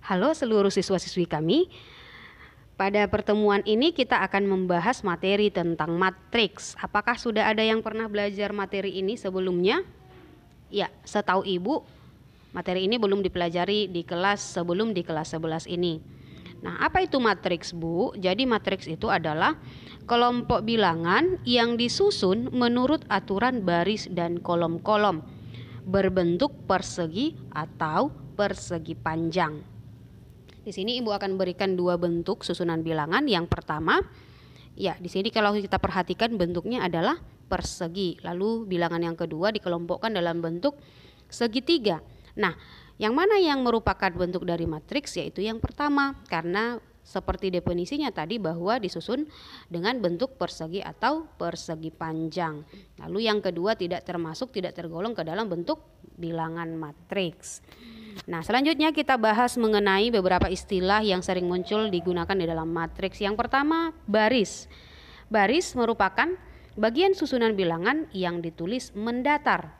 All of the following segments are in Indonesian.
Halo seluruh siswa-siswi kami. Pada pertemuan ini kita akan membahas materi tentang matriks. Apakah sudah ada yang pernah belajar materi ini sebelumnya? Ya, setahu Ibu, materi ini belum dipelajari di kelas sebelum di kelas 11 ini. Nah, apa itu matriks, Bu? Jadi matriks itu adalah kelompok bilangan yang disusun menurut aturan baris dan kolom-kolom, berbentuk persegi atau persegi panjang. Di sini Ibu akan berikan dua bentuk susunan bilangan. Yang pertama, ya di sini kalau kita perhatikan bentuknya adalah persegi. Lalu bilangan yang kedua dikelompokkan dalam bentuk segitiga. Nah, yang mana yang merupakan bentuk dari matriks? Yaitu yang pertama, karena seperti definisinya tadi bahwa disusun dengan bentuk persegi atau persegi panjang. Lalu yang kedua tidak tergolong ke dalam bentuk bilangan matriks. Nah, selanjutnya kita bahas mengenai beberapa istilah yang sering muncul digunakan di dalam matriks. Yang pertama, baris. Baris merupakan bagian susunan bilangan yang ditulis mendatar.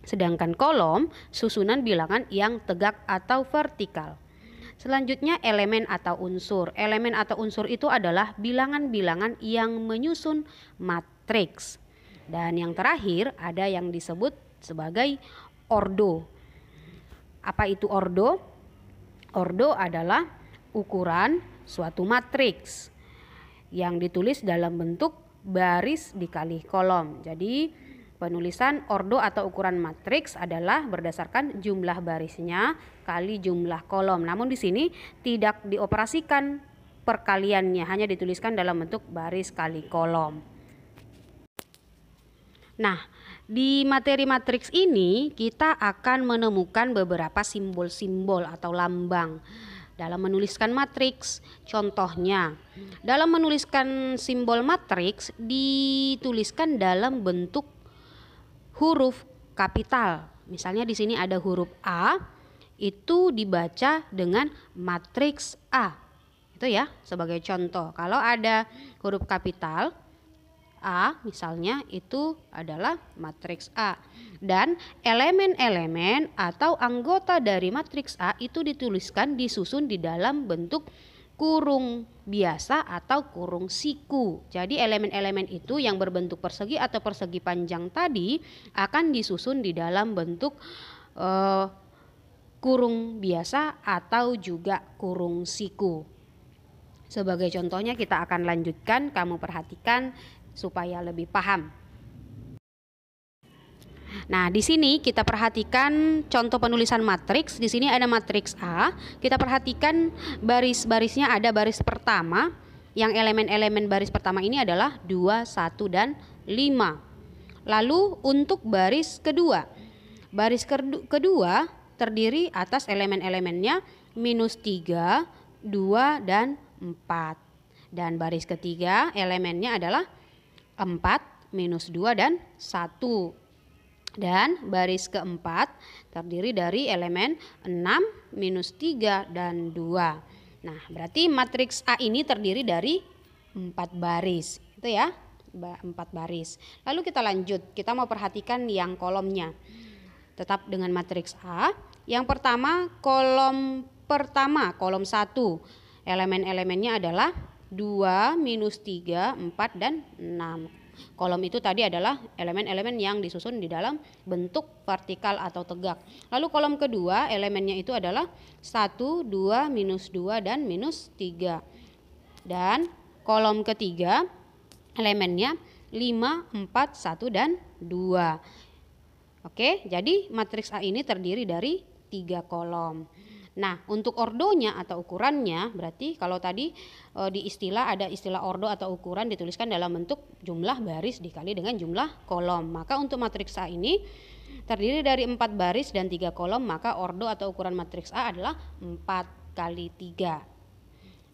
Sedangkan kolom, susunan bilangan yang tegak atau vertikal. Selanjutnya, elemen atau unsur. Elemen atau unsur itu adalah bilangan-bilangan yang menyusun matriks. Dan yang terakhir, ada yang disebut sebagai ordo. Apa itu ordo? Ordo adalah ukuran suatu matriks yang ditulis dalam bentuk baris dikali kolom. Jadi penulisan ordo atau ukuran matriks adalah berdasarkan jumlah barisnya kali jumlah kolom. Namun di sini tidak dioperasikan perkaliannya, hanya dituliskan dalam bentuk baris kali kolom. Nah, di materi matriks ini kita akan menemukan beberapa simbol-simbol atau lambang dalam menuliskan matriks. Contohnya, dalam menuliskan simbol matriks dituliskan dalam bentuk huruf kapital. Misalnya di sini ada huruf A, itu dibaca dengan matriks A. Itu ya sebagai contoh. Kalau ada huruf kapital A misalnya, itu adalah matriks A. Dan elemen-elemen atau anggota dari matriks A itu disusun di dalam bentuk kurung biasa atau kurung siku. Jadi elemen-elemen itu yang berbentuk persegi atau persegi panjang tadi akan disusun di dalam bentuk kurung biasa atau juga kurung siku. Sebagai contohnya kita akan lanjutkan, kamu perhatikan supaya lebih paham. Nah, di sini kita perhatikan contoh penulisan matriks. Di sini ada matriks A. Kita perhatikan baris-barisnya, ada baris pertama. Yang elemen-elemen baris pertama ini adalah 2, 1, dan 5. Lalu untuk baris kedua. Baris kedua terdiri atas elemen-elemennya -3, 2, dan 4. Dan baris ketiga elemennya adalah 4, -2, dan 1. Dan baris keempat terdiri dari elemen 6, -3, dan 2. Nah, berarti matriks A ini terdiri dari 4 baris. Itu ya, 4 baris. Lalu kita lanjut, kita mau perhatikan yang kolomnya. Tetap dengan matriks A. Yang pertama, kolom 1. Elemen-elemennya adalah 2, -3, 4, dan 6. Kolom itu tadi adalah elemen-elemen yang disusun di dalam bentuk vertikal atau tegak. Lalu kolom kedua elemennya itu adalah 1, 2, -2, dan -3. Dan kolom ketiga elemennya 5, 4, 1, dan 2. Oke, jadi matriks A ini terdiri dari 3 kolom. Nah, untuk ordonya atau ukurannya, berarti kalau tadi di istilah ada istilah ordo atau ukuran dituliskan dalam bentuk jumlah baris dikali dengan jumlah kolom. Maka untuk matriks A ini terdiri dari 4 baris dan 3 kolom, maka ordo atau ukuran matriks A adalah 4 kali 3.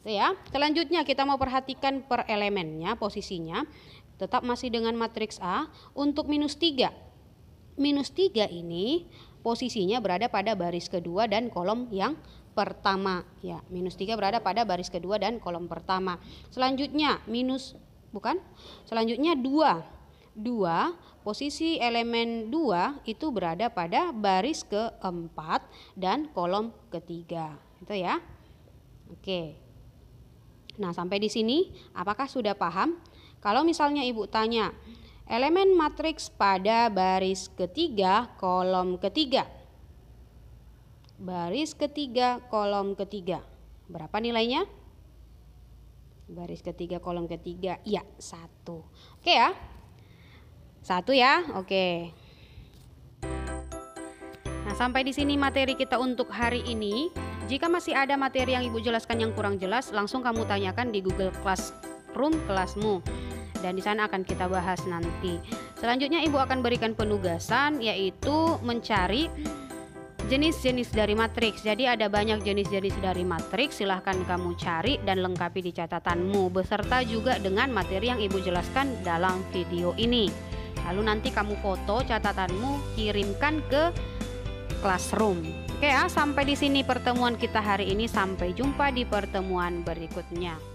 Itu ya. Selanjutnya kita mau perhatikan per elemennya, posisinya. Tetap masih dengan matriks A. Untuk -3. -3 ini posisinya berada pada baris kedua dan kolom yang pertama. Ya, -3 berada pada baris kedua dan kolom pertama. Selanjutnya Selanjutnya 2. posisi elemen 2 itu berada pada baris keempat dan kolom ketiga. Itu ya. Oke. Nah, sampai di sini apakah sudah paham? Kalau misalnya Ibu tanya, elemen matriks pada baris ketiga, kolom ketiga. Baris ketiga, kolom ketiga. Berapa nilainya? Baris ketiga, kolom ketiga. Ya, 1. Oke ya. 1 ya. Oke. Nah, sampai di sini materi kita untuk hari ini. Jika masih ada materi yang Ibu jelaskan yang kurang jelas, langsung kamu tanyakan di Google Classroom kelasmu. Dan di sana akan kita bahas nanti. Selanjutnya Ibu akan berikan penugasan, yaitu mencari jenis-jenis dari matriks. Jadi ada banyak jenis-jenis dari matriks, silahkan kamu cari dan lengkapi di catatanmu, beserta juga dengan materi yang Ibu jelaskan dalam video ini. Lalu nanti kamu foto catatanmu, kirimkan ke Classroom. Oke ya, sampai di sini pertemuan kita hari ini. Sampai jumpa di pertemuan berikutnya.